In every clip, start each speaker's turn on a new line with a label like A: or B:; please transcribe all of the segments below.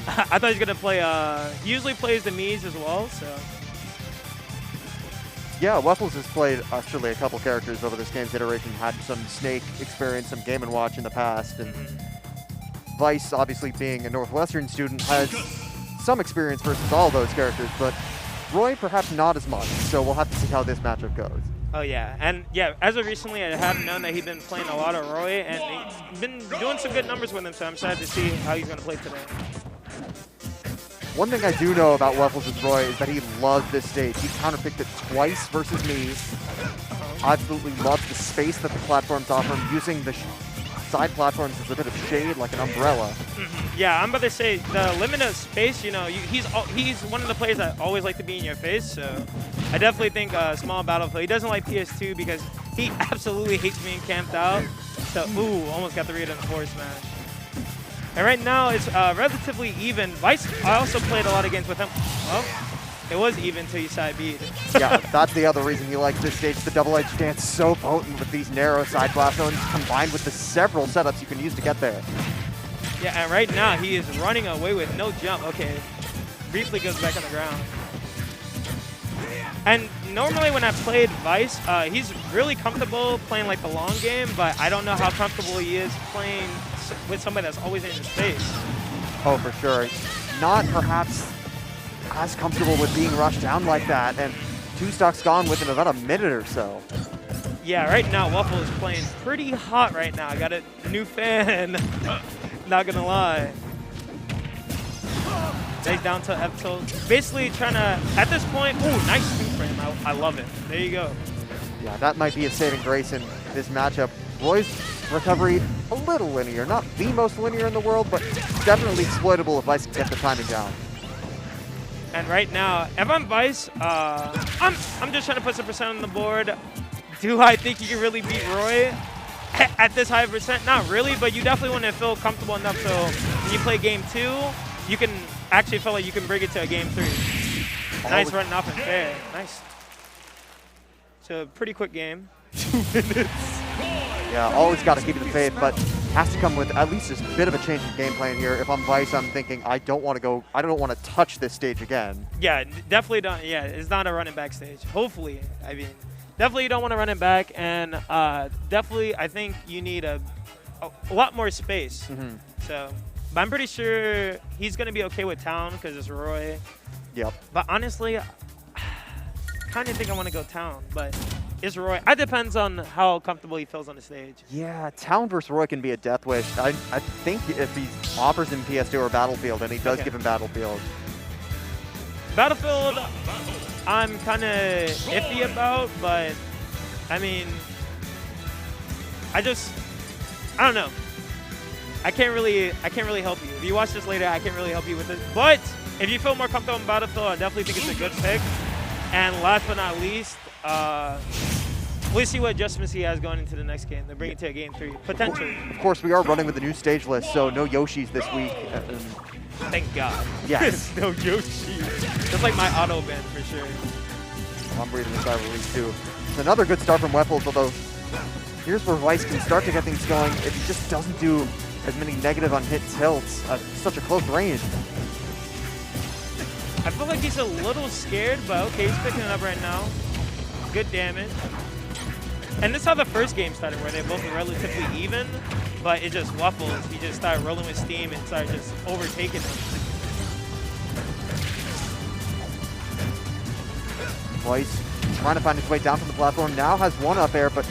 A: I thought he was going to play, he usually plays the Mii's as well, so.
B: Yeah, Wefflez has played actually a couple characters over this game's iteration, had some Snake experience, some Game & Watch in the past, and Vice, obviously being a Northwestern student, has some experience versus all those characters, but Roy perhaps not as much, so we'll have to see how this matchup goes.
A: Oh yeah, and yeah, as of recently, I have known that he's been playing a lot of Roy, and he's been doing some good numbers with him, so I'm excited to see how he's going to play today.
B: One thing I do know about Wefflez' Roy is that he loves this stage. He counterpicked it twice versus me. Absolutely loves the space that the platforms offer him, using the side platforms as a bit of shade, like an umbrella.
A: Yeah, I'm about to say, the limit of space, you know, he's one of the players that always like to be in your face, so I definitely think small battlefield. He doesn't like PS2 because he absolutely hates being camped out. So, ooh, almost got the read on the forward smash. And right now, it's relatively even. Vice, I also played a lot of games with him. Well, it was even until you side beat.
B: Yeah, that's the other reason he likes this stage. The double-edged dance so potent with these narrow side platforms combined with the several setups you can use to get there.
A: Yeah, and right now, he is running away with no jump. Okay, briefly goes back on the ground. And normally when I played Vice, he's really comfortable playing like the long game, but I don't know how comfortable he is playing with somebody that's always in his face.
B: Oh, for sure. Not perhaps as comfortable with being rushed down like that, and 2 stocks gone within about a minute or so.
A: Yeah, right now Wefflez is playing pretty hot right now. I got a new fan, not gonna lie. Nice down to F tilt. Basically trying to, at this point, ooh, nice two frame. I love it. There you go.
B: Yeah, that might be a saving grace in this matchup. Roy's recovery, a little linear. Not the most linear in the world, but definitely exploitable if Vice can get the timing down.
A: And right now, if I'm Vice, I'm just trying to put some percent on the board. Do I think you can really beat Roy at this high percent? Not really, but you definitely want to feel comfortable enough so when you play game 2, you can actually feel like you can bring it to a game 3. Nice running off and fair. Nice. So a pretty quick game. 2 minutes.
B: Yeah, always got to keep the faith, but has to come with at least a bit of a change in game plan here. If I'm Vice, I'm thinking I don't want to touch this stage again.
A: Yeah, definitely don't. Yeah, it's not a running back stage. Hopefully, I mean, definitely you don't want to run it back, and definitely I think you need a lot more space. So, but I'm pretty sure he's gonna be okay with Town because it's Roy.
B: Yep.
A: But honestly, I kind of think I want to go Town, but. Is Roy? It depends on how comfortable he feels on the stage.
B: Yeah, Town versus Roy can be a death wish. I think if he offers him PS2 or Battlefield, and he does give him Battlefield.
A: Battlefield, I'm kind of iffy about, but I mean, I don't know. I can't really help you. If you watch this later, I can't really help you with it. But if you feel more comfortable in Battlefield, I definitely think it's a good pick. And last but not least, we'll see what adjustments he has going into the next game. They'll bring it to a game 3, potentially.
B: Of course, we are running with the new stage list, so no Yoshis this week.
A: Thank God.
B: Yes.
A: No Yoshi. That's like my auto ban for sure.
B: I'm breathing a sigh of relief too. It's another good start from Wefflez, although here's where Vice can start to get things going if he just doesn't do as many negative on hit tilts at such a close range.
A: I feel like he's a little scared, but okay, he's picking it up right now. Good damage. And this is how the first game started, where they both were relatively even, but it just Wefflez. He just started rolling with steam and started just overtaking him.
B: Vice trying to find his way down from the platform, now has one up air, but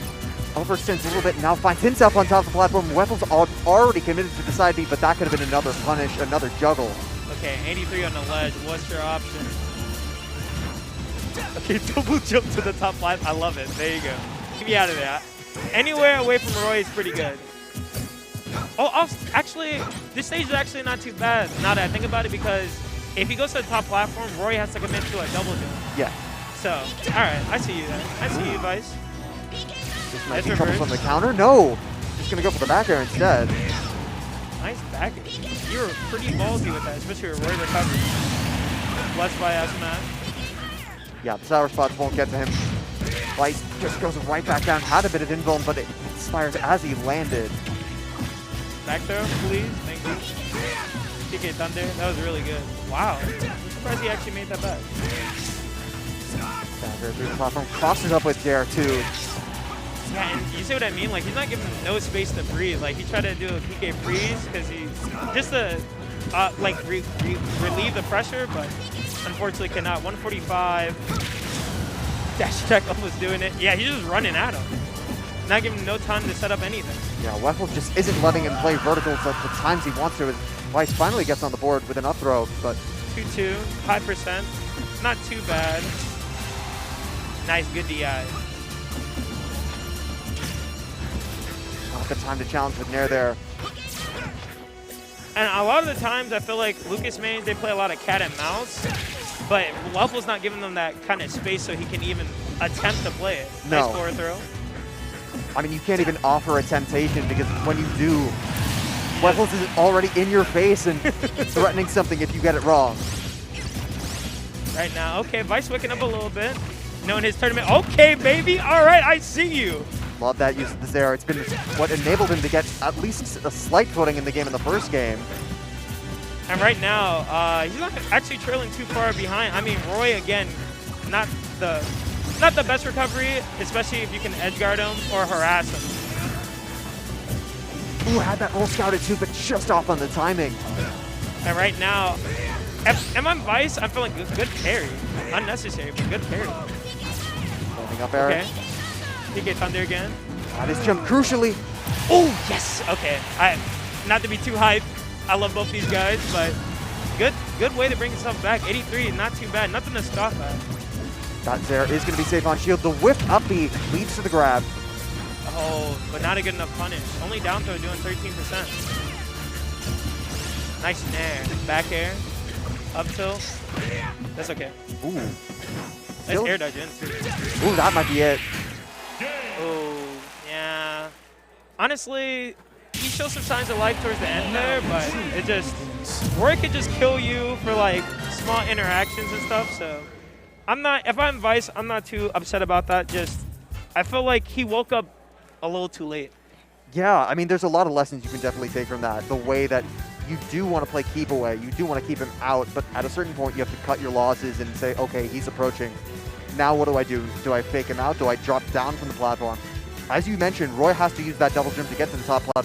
B: overextends a little bit, now finds himself on top of the platform. Wefflez already committed to the side beat, but that could have been another punish, another juggle.
A: Okay, 83 on the ledge. What's your option? Okay, double jump to the top 5. I love it. There you go. Get me out of there. Anywhere away from Roy is pretty good. Oh, actually, this stage is actually not too bad now that I think about it, because if he goes to the top platform, Roy has to commit to a double jump.
B: Yeah.
A: So, all right, I see you then. I see you, Vice.
B: This might be trouble from the counter. No, just gonna go for the back air instead.
A: Nice back air. You were pretty ballsy with that, especially with Roy recovery. Blessed by S-Man.
B: Yeah, the sour spots won't get to him. Vice just goes right back down. Had a bit of invuln, but it expires as he landed.
A: Back throw, please. Thank you. PK Thunder. That was really good. Wow. I'm surprised he actually made that back.
B: Dagger through the platform, crosses up with Dare too.
A: Yeah, and you see what I mean? Like, he's not giving him no space to breathe. Like, he tried to do a PK freeze because he just to like relieve the pressure, but unfortunately cannot. 145. Dash attack almost doing it. Yeah, he's just running at him. Not giving him no time to set up anything.
B: Yeah, Wefflez just isn't letting him play verticals at the times he wants to. Vice finally gets on the board with an up throw, but
A: 2-2, 5%. Not too bad. Nice, good DI.
B: Not the time to challenge with Nair there.
A: And a lot of the times, I feel like Lucas mains, they play a lot of cat and mouse, but Wefflez not giving them that kind of space so he can even attempt to play it.
B: No.
A: Nice forward throw.
B: I mean, you can't even offer a temptation because when you do, Wefflez is already in your face and threatening something if you get it wrong.
A: Right now, okay, Vice waking up a little bit. Knowing his tournament, okay, baby, all right, I see you.
B: Love that use of the Zera. It's been what enabled him to get at least a slight footing in the game in the first game.
A: And right now, he's not actually trailing too far behind. I mean, Roy, again, not the best recovery, especially if you can edge guard him or harass him.
B: Ooh, had that roll scouted too, but just off on the timing.
A: And right now, am I Vice? I'm feeling good parry. Unnecessary, but good parry.
B: Holding up air.
A: Okay. PK Thunder again.
B: That is jump crucially.
A: Oh, yes. Okay. Not to be too hype. I love both these guys, but good way to bring himself back. 83, not too bad. Nothing to scoff at.
B: That Zera is going to be safe on shield. The whiff up B leads to the grab.
A: Oh, but not a good enough punish. Only down throw doing 13%. Nice nair. Back air. Up tilt. That's okay.
B: Ooh.
A: Nice air dodge in too.
B: Ooh, that might be it.
A: Oh, yeah. Honestly, he shows some signs of life towards the end there, but it just, Roy could just kill you for like small interactions and stuff, so if I'm Vice, I'm not too upset about that. Just, I feel like he woke up a little too late.
B: Yeah, I mean, there's a lot of lessons you can definitely take from that. The way that you do want to play keep away, you do want to keep him out, but at a certain point you have to cut your losses and say, okay, he's approaching. Now what do I do? Do I fake him out? Do I drop down from the platform? As you mentioned, Roy has to use that double jump to get to the top platform.